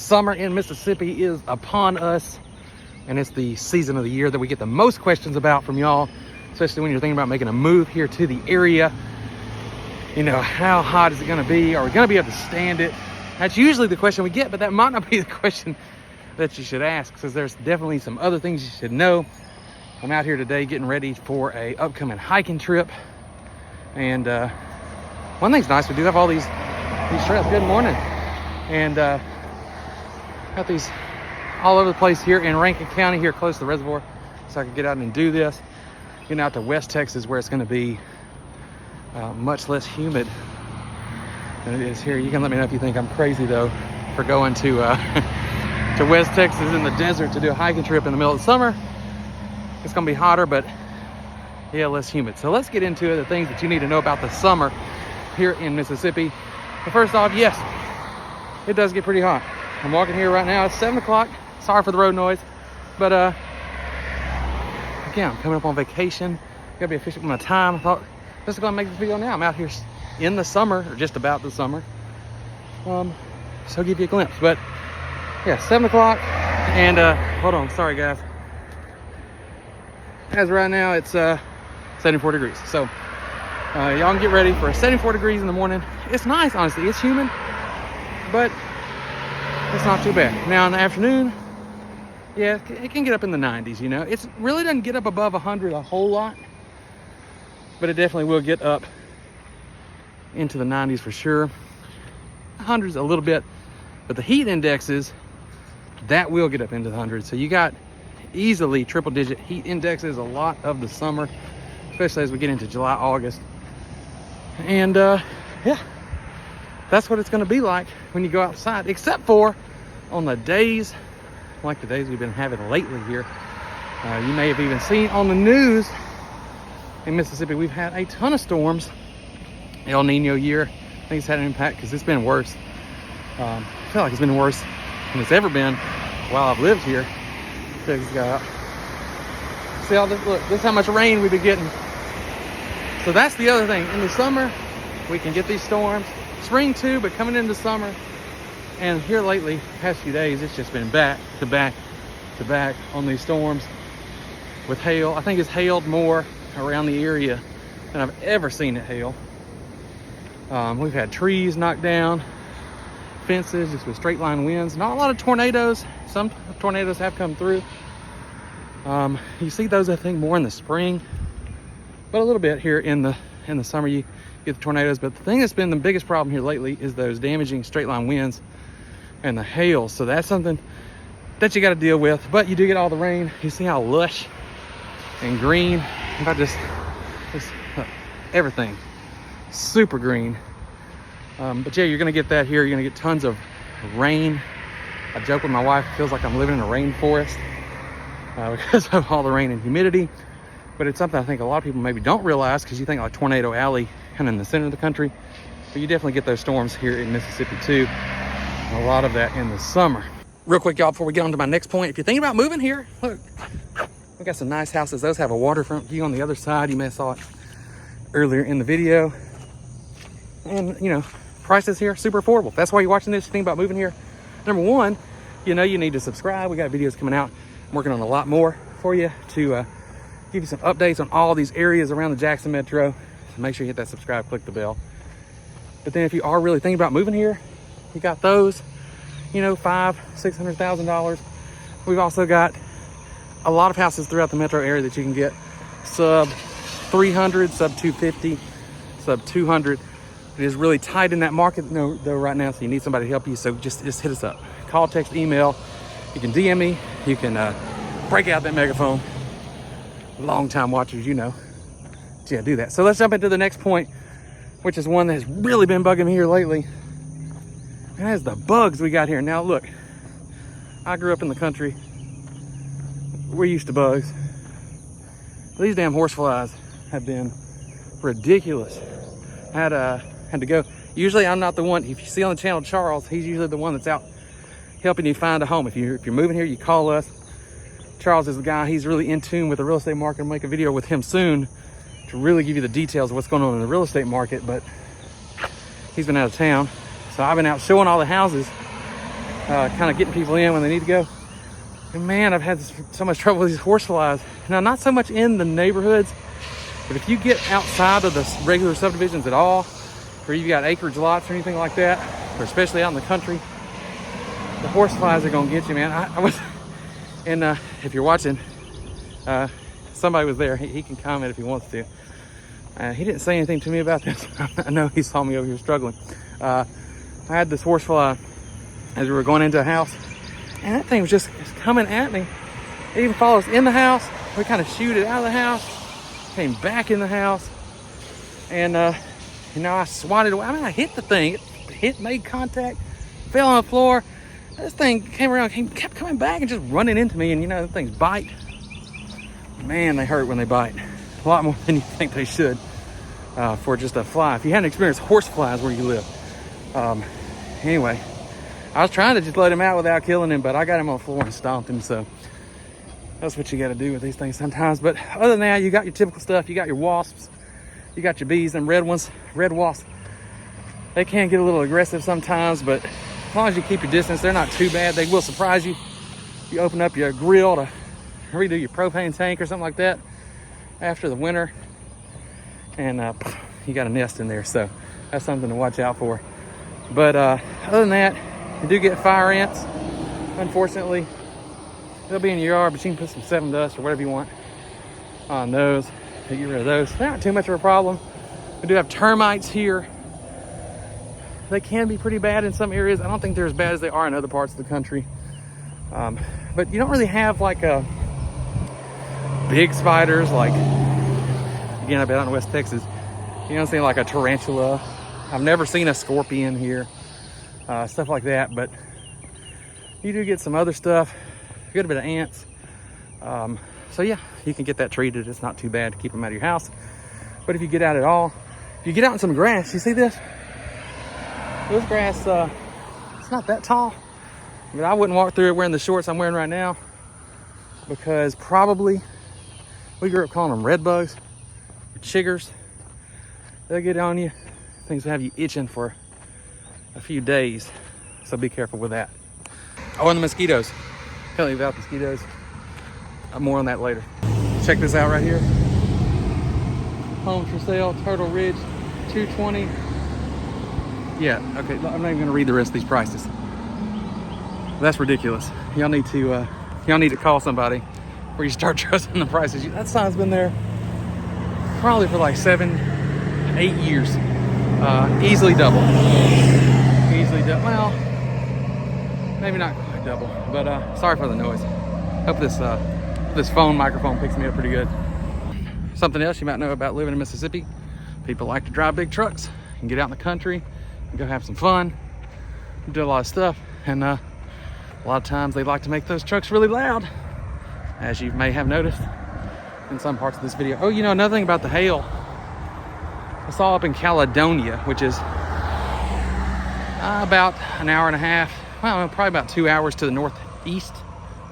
Summer in Mississippi is upon us, and it's the season of the year that we get the most questions about from y'all, especially when you're thinking about making a move here to the area. You know, how hot is it gonna be? Are we gonna be able to stand it? That's usually the question we get, but that might not be the question that you should ask, because there's definitely some other things you should know. I'm out here today getting ready for a upcoming hiking trip, and one thing's nice, we do have all these trails. Good morning. And got these all over the place here in Rankin County, here close to the reservoir, so I can get out and do this. Getting out to West Texas, where it's going to be much less humid than it is here. You can let me know if you think I'm crazy though for going to to West Texas in the desert to do a hiking trip in the middle of the summer. It's going to be hotter, but yeah, less humid. So let's get into it, the things that you need to know about the summer here in Mississippi. But first off, yes, it does get pretty hot. I'm walking here right now. It's 7 o'clock. Sorry for the road noise, but again, I'm coming up on vacation. Gotta be efficient with my time. I thought, just gonna make this video now. I'm out here in the summer, or just about the summer. So I'll give you a glimpse. But yeah, 7 o'clock, and hold on, sorry guys. As right now, it's 74 degrees. So y'all can get ready for 74 degrees in the morning. It's nice, honestly. It's humid, but it's not too bad. Now in the afternoon, yeah, it can get up in the 90s, you know. It really doesn't get up above 100 a whole lot, but it definitely will get up into the 90s for sure. 100s a little bit, but the heat indexes, that will get up into the 100s. So you got easily triple digit heat indexes a lot of the summer, especially as we get into July, August. And yeah, that's what it's going to be like when you go outside, except for on the days like the days we've been having lately here. You may have even seen on the news in Mississippi, we've had a ton of storms. El Nino year, I think it's had an impact because it's been worse. I feel like it's been worse than it's ever been while I've lived here. Check this guy out. See all this? Look, this is how much rain we've been getting. So that's the other thing. In the summer, we can get these storms. Spring too, but coming into summer. And here lately, past few days, it's just been back to back to back on these storms with hail. I think it's hailed more around the area than I've ever seen it hail. We've had trees knocked down, fences, just with straight line winds. Not a lot of tornadoes. Some tornadoes have come through. You see those, I think, more in the spring, but a little bit here in the summer you get the tornadoes. But the thing that's been the biggest problem here lately is those damaging straight line winds and the hail. So that's something that you got to deal with. But you do get all the rain. You see how lush and green. If I just look, everything super green. But yeah, you're gonna get that here. You're gonna get tons of rain. I joke with my wife, it feels like I'm living in a rainforest because of all the rain and humidity. But it's something I think a lot of people maybe don't realize, because you think like Tornado Alley kind of in the center of the country, but you definitely get those storms here in Mississippi too. A lot of that in the summer. Real quick, y'all, before we get on to my next point, if you're thinking about moving here, look, we got some nice houses. Those have a waterfront view on the other side. You may have saw it earlier in the video. And you know, prices here super affordable. If that's why you're watching this, think about moving here. Number one, you know, you need to subscribe. We got videos coming out. I'm working on a lot more for you to give you some updates on all these areas around the Jackson Metro. So make sure you hit that subscribe, click the bell. But then if you are really thinking about moving here, you got those, you know, $500,000-$600,000. We've also got a lot of houses throughout the metro area that you can get sub 300, sub 250, sub 200. It is really tight in that market though right now, so you need somebody to help you. So just hit us up. Call, text, email. You can DM me. You can break out that megaphone. Long time watchers, you know. So yeah, do that. So let's jump into the next point, which is one that has really been bugging me here lately. And that is the bugs we got here. Now look, I grew up in the country. We're used to bugs. These damn horseflies have been ridiculous. I had to go. Usually I'm not the one. If you see on the channel Charles, he's usually the one that's out helping you find a home. If you're moving here, you call us. Charles is the guy. He's really in tune with the real estate market. I'll make a video with him soon to really give you the details of what's going on in the real estate market, but he's been out of town. So I've been out showing all the houses kind of getting people in when they need to go. And man, I've had so much trouble with these horseflies. Now, not so much in the neighborhoods, but if you get outside of the regular subdivisions at all, where you've got acreage lots or anything like that, or especially out in the country, the horseflies are gonna get you, man. I was, and if you're watching, somebody was there. He can comment if he wants to. He didn't say anything to me about this. I know he saw me over here struggling. I had this horsefly as we were going into a house, and that thing was just coming at me. It even follows in the house. We kind of shoot it out of the house, came back in the house, and I swatted away. I mean, I hit the thing. It made contact, fell on the floor. This thing came around, kept coming back and just running into me. And you know, the things bite. Man, they hurt when they bite. A lot more than you think they should for just a fly. If you hadn't experienced horse flies where you live. Anyway, I was trying to just let him out without killing him, but I got him on the floor and stomped him. So that's what you got to do with these things sometimes. But other than that, you got your typical stuff. You got your wasps. You got your bees, them red ones, red wasps. They can get a little aggressive sometimes, but as long as you keep your distance, they're not too bad. They will surprise you. You open up your grill to redo your propane tank or something like that after the winter, and you got a nest in there, so that's something to watch out for. But other than that, you do get fire ants. Unfortunately, they'll be in your yard, but you can put some 7 Dust or whatever you want on those to get rid of those. They're not too much of a problem. We do have termites here. They can be pretty bad in some areas. I don't think they're as bad as they are in other parts of the country. But you don't really have like big spiders, like, again, I've been out in West Texas. You don't see like a tarantula. I've never seen a scorpion here, stuff like that. But you do get some other stuff, a good bit of ants. So yeah, you can get that treated. It's not too bad to keep them out of your house. But if you get out at all, if you get out in some grass, you see this? This grass, it's not that tall. But I wouldn't walk through it wearing the shorts I'm wearing right now, because probably, we grew up calling them red bugs, or chiggers. They'll get on you. Things will have you itching for a few days. So be careful with that. Oh, and the mosquitoes. Tell you about mosquitoes. More on that later. Check this out right here. Homes for sale, Turtle Ridge, $220. Yeah, okay, I'm not even gonna read the rest of these prices. That's ridiculous. Y'all need to call somebody before you start trusting the prices. That sign's been there probably for like 7-8 years. Easily double. Well, maybe not quite double, but sorry for the noise. Hope this phone microphone picks me up pretty good. Something else you might know about living in Mississippi: people like to drive big trucks and get out in the country and go have some fun, do a lot of stuff, and a lot of times they like to make those trucks really loud, as you may have noticed in some parts of this video. Oh, you know, another thing about the hail, I saw up in Caledonia, which is about an hour and a half, well, probably about 2 hours to the northeast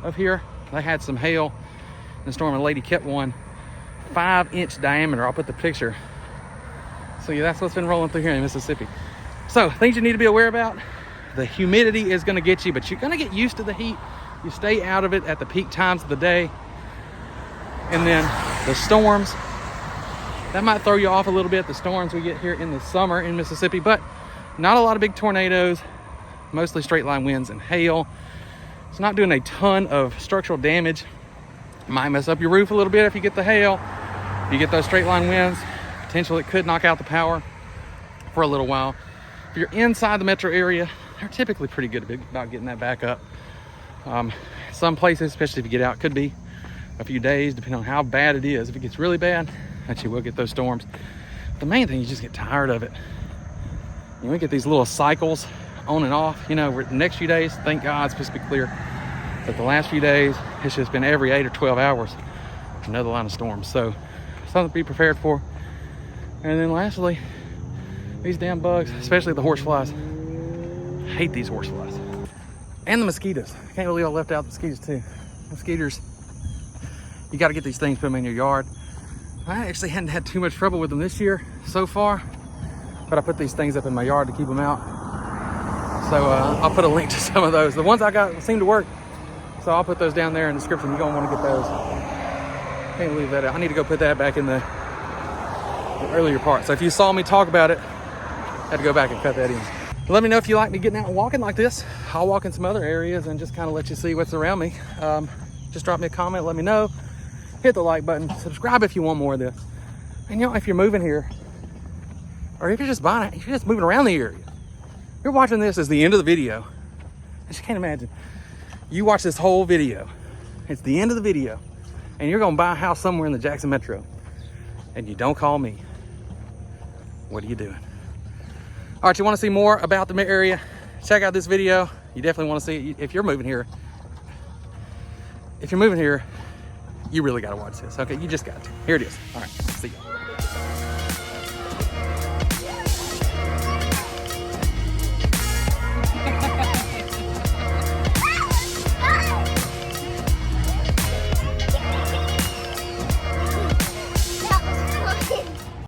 of here. They had some hail in the storm. A lady kept one 5-inch diameter. I'll put the picture. So yeah, that's what's been rolling through here in Mississippi. So things you need to be aware about: the humidity is going to get you, but you're going to get used to the heat. You stay out of it at the peak times of the day. And then the storms, that might throw you off a little bit, the storms we get here in the summer in Mississippi, but not a lot of big tornadoes, mostly straight line winds and hail. It's not doing a ton of structural damage. Might mess up your roof a little bit if you get the hail. If you get those straight line winds, potentially it could knock out the power for a little while. If you're inside the metro area, they're typically pretty good about getting that back up. Some places, especially if you get out, could be a few days, depending on how bad it is. If it gets really bad, actually will get those storms. The main thing, you just get tired of it. You know, we get these little cycles on and off. You know, the next few days, thank God, it's supposed to be clear. But the last few days, it's just been every 8 or 12 hours, another line of storms. So something to be prepared for. And then lastly, these damn bugs, especially the horseflies. I hate these horseflies. And the mosquitoes. I can't believe I left out the mosquitoes too. Mosquitoes, you got to get these things, put them in your yard. I actually hadn't had too much trouble with them this year so far, but I put these things up in my yard to keep them out. So I'll put a link to some of those. The ones I got seem to work, so I'll put those down there in the description. You're gonna want to get those. Can't leave that out. I need to go put that back in the earlier part. So if you saw me talk about it, I had to go back and cut that in. Let me know if you like me getting out and walking like this. I'll walk in some other areas and just kind of let you see what's around me. Just drop me a comment, let me know. Hit the like button, subscribe if you want more of this. And you know, if you're moving here, or if you're just buying it, if you're just moving around the area, you're watching this as the end of the video. I just can't imagine. You watch this whole video, it's the end of the video, and you're gonna buy a house somewhere in the Jackson Metro, and you don't call me. What are you doing? All right, you wanna see more about the area? Check out this video. You definitely wanna see it if you're moving here. If you're moving here, you really gotta watch this, okay? You just got to. Here it is. All right, see you.